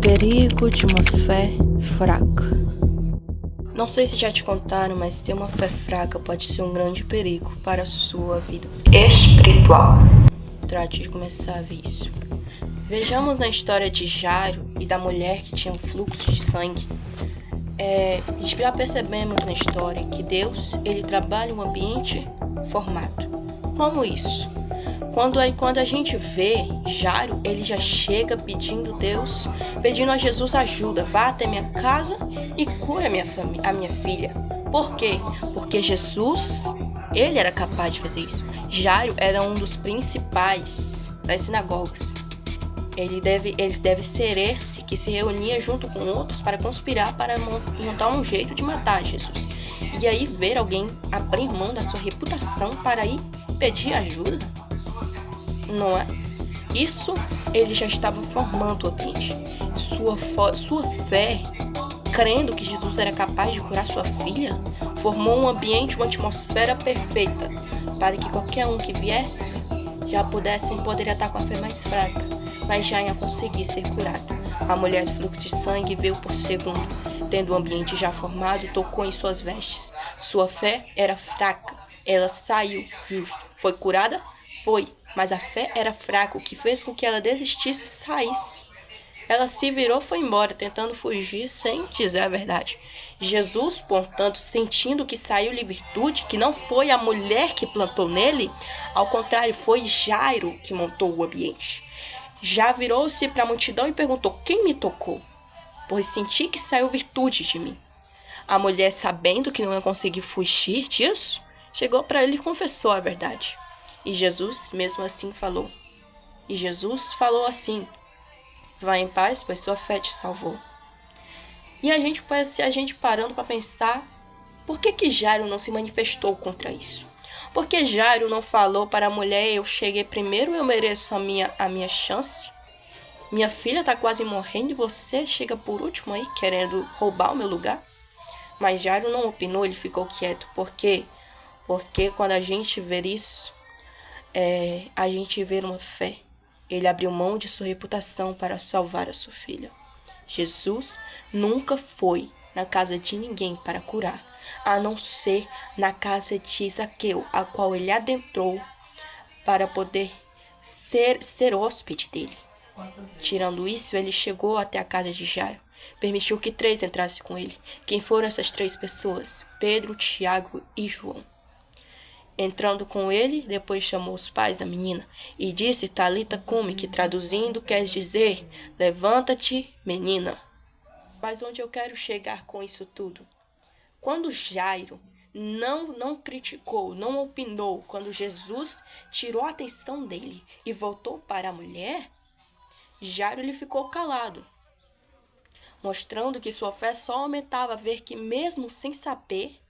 perigo de uma fé fraca. Não sei se já te contaram, mas ter uma fé fraca pode ser um grande perigo para a sua vida espiritual. Trate de começar a ver isso. Vejamos na história de Jairo e da mulher que tinha um fluxo de sangue. Já percebemos na história que Deus, ele trabalha em um ambiente formado. Como isso? Quando a gente vê Jairo, ele já chega pedindo a Jesus ajuda. Vá até minha casa e cura a minha filha. Por quê? Porque Jesus, ele era capaz de fazer isso. Jairo era um dos principais das sinagogas. Ele deve ser esse que se reunia junto com outros para conspirar para montar um jeito de matar Jesus. E aí ver alguém abrir mão da sua reputação para ir pedir ajuda? Não é? Isso ele já estava formando o ambiente. Sua fé, crendo que Jesus era capaz de curar sua filha, formou um ambiente, uma atmosfera perfeita para que qualquer um que viesse poderia estar com a fé mais fraca, mas já ia conseguir ser curado. A mulher do fluxo de sangue veio por segundo, tendo o ambiente já formado, tocou em suas vestes. Sua fé era fraca, ela saiu justo. Foi curada? Foi. Mas a fé era fraca, o que fez com que ela desistisse e saísse. Ela se virou e foi embora, tentando fugir sem dizer a verdade. Jesus, portanto, sentindo que saiu-lhe virtude, que não foi a mulher que plantou nele, ao contrário, foi Jairo que montou o ambiente. Já virou-se para a multidão e perguntou: quem me tocou? Pois senti que saiu virtude de mim. A mulher, sabendo que não ia conseguir fugir disso, chegou para ele e confessou a verdade. E Jesus, mesmo assim, falou. E Jesus falou assim: vá em paz, pois sua fé te salvou. E a gente parando para pensar, por que Jairo não se manifestou contra isso? Por que Jairo não falou para a mulher: eu cheguei primeiro, eu mereço a minha chance? Minha filha está quase morrendo e você chega por último aí querendo roubar o meu lugar? Mas Jairo não opinou, ele ficou quieto. Por quê? Porque quando a gente vê isso, a gente vê uma fé. Ele abriu mão de sua reputação para salvar a sua filha. Jesus nunca foi na casa de ninguém para curar, a não ser na casa de Zaqueu, a qual ele adentrou para poder ser hóspede dele. Tirando isso, ele chegou até a casa de Jairo. Permitiu que 3 entrassem com ele. Quem foram essas 3 pessoas? Pedro, Tiago e João. Entrando com ele, depois chamou os pais da menina e disse: Talita cumi, que traduzindo quer dizer: levanta-te, menina. Mas onde eu quero chegar com isso tudo? Quando Jairo não criticou, não opinou, quando Jesus tirou a atenção dele e voltou para a mulher, Jairo ele ficou calado, mostrando que sua fé só aumentava a ver que mesmo sem saber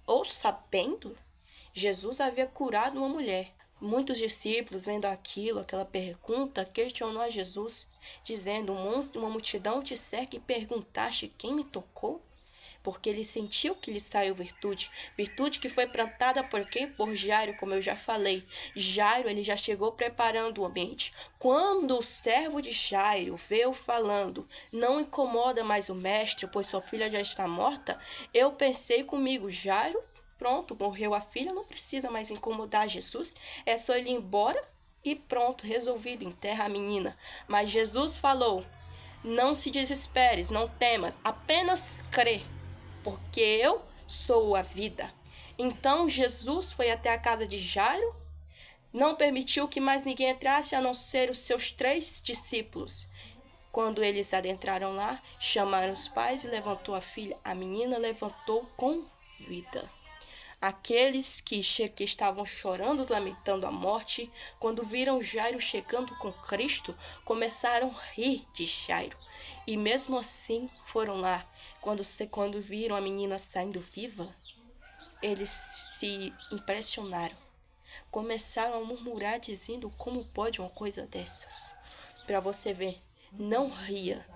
ou sabendo, Jesus havia curado uma mulher. Muitos discípulos, vendo aquela pergunta, questionou a Jesus, dizendo: uma multidão te cerca e perguntaste quem me tocou? Porque ele sentiu que lhe saiu virtude que foi plantada por quem? Por Jairo, como eu já falei. Jairo, ele já chegou preparando o ambiente. Quando o servo de Jairo veio falando: não incomoda mais o mestre, pois sua filha já está morta, eu pensei comigo: Jairo, pronto, morreu a filha, não precisa mais incomodar Jesus, é só ele ir embora e pronto, resolvido, enterra a menina. Mas Jesus falou: não se desesperes, não temas, apenas crê, porque eu sou a vida. Então Jesus foi até a casa de Jairo, não permitiu que mais ninguém entrasse a não ser os seus 3 discípulos. Quando eles adentraram lá, chamaram os pais e levantou a filha. A menina levantou com vida. Aqueles que estavam chorando, lamentando a morte, quando viram Jairo chegando com Cristo, começaram a rir de Jairo. E mesmo assim foram lá. Quando viram a menina saindo viva, eles se impressionaram. Começaram a murmurar, dizendo: como pode uma coisa dessas? Para você ver, não ria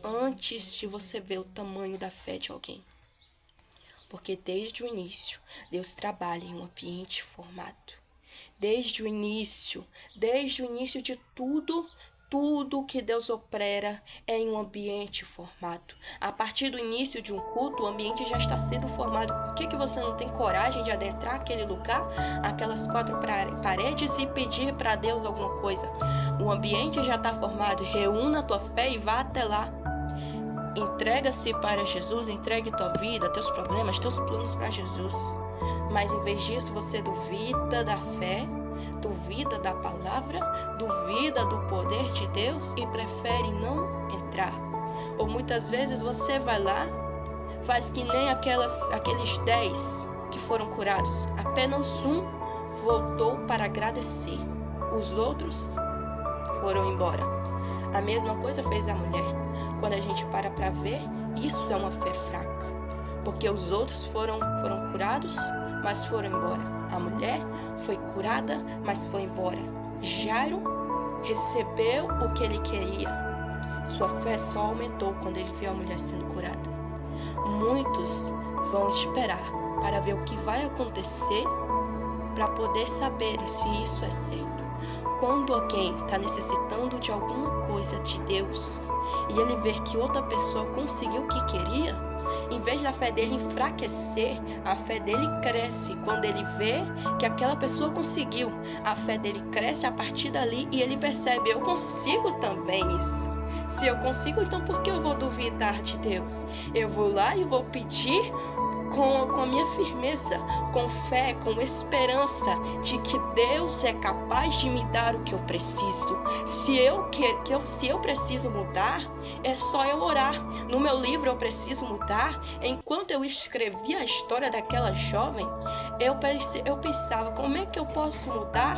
antes de você ver o tamanho da fé de alguém. Porque desde o início, Deus trabalha em um ambiente formado. Desde o início de tudo, Tudo que Deus opera é em um ambiente formado. A partir do início de um culto, o ambiente já está sendo formado. Por que você não tem coragem de adentrar aquele lugar, aquelas 4 paredes e pedir para Deus alguma coisa? O ambiente já está formado. Reúna a tua fé e vá até lá. Entrega-se para Jesus, entregue tua vida, teus problemas, teus planos para Jesus. Mas em vez disso, você duvida da fé, duvida da palavra, duvida do poder de Deus e prefere não entrar. Ou muitas vezes você vai lá, faz que nem aqueles 10 que foram curados. Apenas um voltou para agradecer. Os outros foram embora. A mesma coisa fez a mulher. Quando a gente para ver, isso é uma fé fraca. Porque os outros foram curados, mas foram embora. A mulher foi curada, mas foi embora. Jairo recebeu o que ele queria. Sua fé só aumentou quando ele viu a mulher sendo curada. Muitos vão esperar para ver o que vai acontecer para poder saber se isso é certo. Quando alguém está necessitando de alguma coisa de Deus e ele vê que outra pessoa conseguiu o que queria, em vez da fé dele enfraquecer, a fé dele cresce quando ele vê que aquela pessoa conseguiu. A fé dele cresce a partir dali e ele percebe, eu consigo também isso. Se eu consigo, então por que eu vou duvidar de Deus? Eu vou lá e vou pedir com a minha firmeza, com fé, com esperança de que Deus é capaz de me dar o que eu preciso. Se eu preciso mudar, é só eu orar. No meu livro Eu Preciso Mudar, enquanto eu escrevia a história daquela jovem, eu pensava, como é que eu posso mudar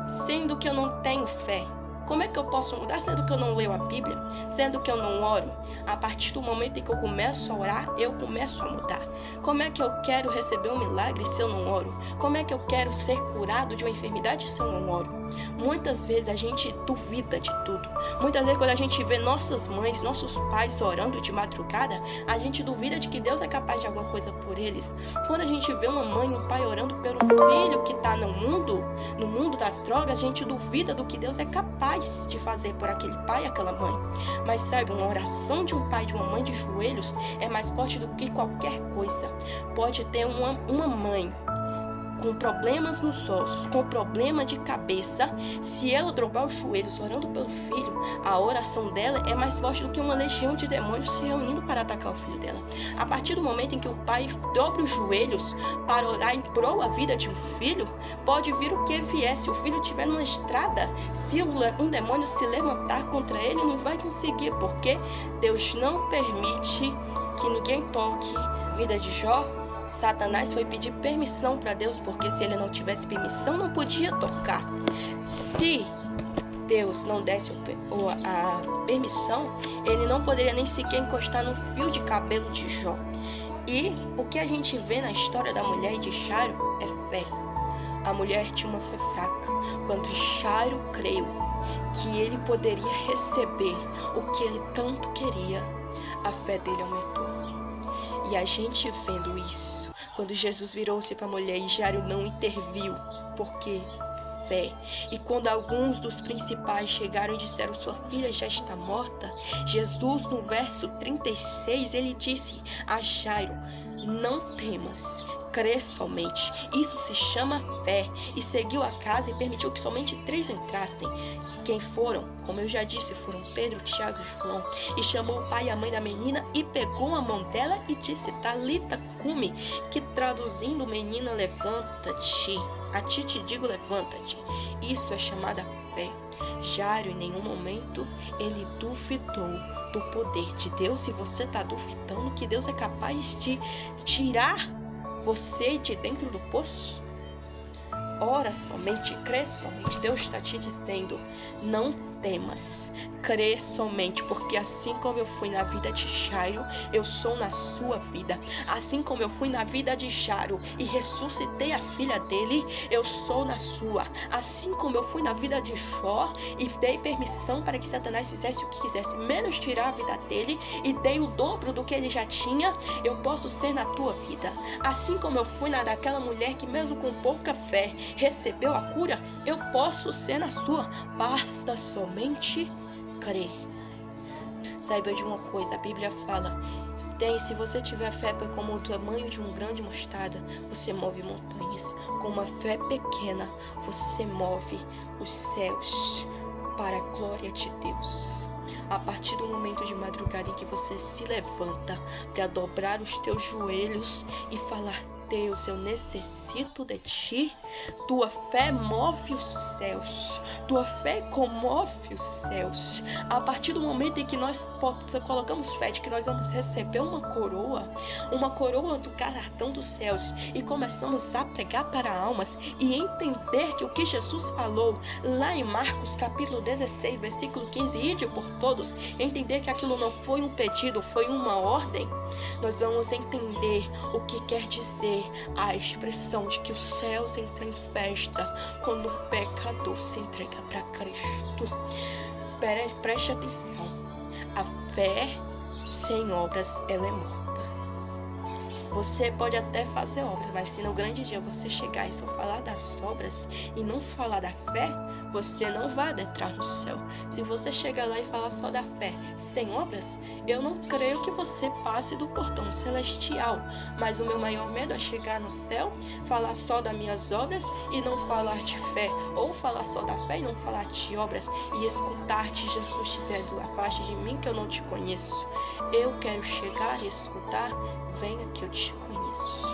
sendo que eu não tenho fé? Como é que eu posso mudar sendo que eu não leio a Bíblia? Sendo que eu não oro? A partir do momento em que eu começo a orar, eu começo a mudar. Como é que eu quero receber um milagre se eu não oro? Como é que eu quero ser curado de uma enfermidade se eu não oro? Muitas vezes a gente duvida de tudo. Muitas vezes quando a gente vê nossas mães, nossos pais orando de madrugada, a gente duvida de que Deus é capaz de alguma coisa por eles. Quando a gente vê uma mãe, um pai orando pelo filho que está no mundo das drogas, a gente duvida do que Deus é capaz de fazer por aquele pai e aquela mãe. Mas sabe, uma oração de um pai e de uma mãe de joelhos é mais forte do que qualquer coisa. Pode ter uma mãe com problemas nos ossos, com problema de cabeça, se ela dobrar os joelhos orando pelo filho, a oração dela é mais forte do que uma legião de demônios se reunindo para atacar o filho dela. A partir do momento em que o pai dobra os joelhos para orar em prol a vida de um filho, pode vir o que vier. Se o filho estiver numa estrada, se um demônio se levantar contra ele, não vai conseguir, porque Deus não permite que ninguém toque a vida de Jó. Satanás foi pedir permissão para Deus, porque se ele não tivesse permissão, não podia tocar. Se Deus não desse a permissão, ele não poderia nem sequer encostar no fio de cabelo de Jó. E o que a gente vê na história da mulher e de Jairo é fé. A mulher tinha uma fé fraca. Quando Jairo creu que ele poderia receber o que ele tanto queria, a fé dele aumentou. E a gente vendo isso, quando Jesus virou-se para a mulher e Jairo não interviu, porque fé. E quando alguns dos principais chegaram e disseram, sua filha já está morta, Jesus no verso 36, ele disse a Jairo, não temas, crê somente. Isso se chama fé. E seguiu a casa e permitiu que somente 3 entrassem. Quem foram? Como eu já disse, foram Pedro, Tiago e João. E chamou o pai e a mãe da menina e pegou a mão dela e disse, Talita cumi, que traduzindo, menina, levanta-te. A ti te digo, levanta-te. Isso é chamada fé. Jairo, em nenhum momento, ele duvidou do poder de Deus. Se você está duvidando que Deus é capaz de tirar você de dentro do poço, ora somente, crê somente. Deus está te dizendo, não temas, crê somente, porque assim como eu fui na vida de Jairo, eu sou na sua vida. Assim como eu fui na vida de Jairo e ressuscitei a filha dele, eu sou na sua. Assim como eu fui na vida de Jó e dei permissão para que Satanás fizesse o que quisesse, menos tirar a vida dele, e dei o dobro do que ele já tinha, eu posso ser na tua vida. Assim como eu fui na daquela mulher que mesmo com pouca fé recebeu a cura, eu posso ser na sua. Basta somente crer. Saiba de uma coisa, a Bíblia fala, se você tiver fé como o tamanho de um grão de mostarda, você move montanhas. Com uma fé pequena, você move os céus para a glória de Deus. A partir do momento de madrugada em que você se levanta para dobrar os teus joelhos e falar: Deus, eu necessito de ti. Tua fé move os céus. Tua fé comove os céus. A partir do momento em que nós colocamos fé de que nós vamos receber uma coroa do galardão dos céus, e começamos a pregar para almas e entender que o que Jesus falou lá em Marcos capítulo 16, versículo 15, ide por todos, entender que aquilo não foi um pedido, foi uma ordem, nós vamos entender o que quer dizer a expressão de que os céus entram em festa quando um pecador se entrega para Cristo. Preste atenção, a fé sem obras ela é morta. Você pode até fazer obras, mas se no grande dia você chegar e só falar das obras e não falar da fé, você não vai adentrar no céu. Se você chegar lá e falar só da fé sem obras, eu não creio que você passe do portão celestial. Mas o meu maior medo é chegar no céu, falar só das minhas obras e não falar de fé, ou falar só da fé e não falar de obras, e escutar de Jesus dizendo: afaste de mim que eu não te conheço. Eu quero chegar e escutar: venha que eu te conheço.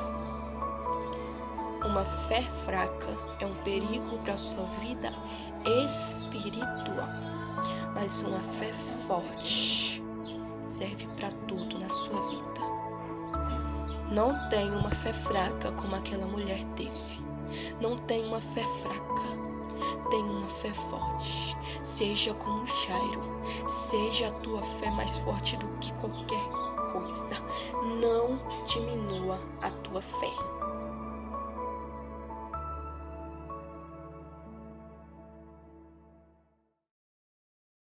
Uma fé fraca é um perigo para a sua vida espiritual, mas uma fé forte serve para tudo na sua vida. Não tenha uma fé fraca como aquela mulher teve. Não tenha uma fé fraca, tenha uma fé forte. Seja como Jairo, seja a tua fé mais forte do que qualquer coisa. Não diminua a tua fé.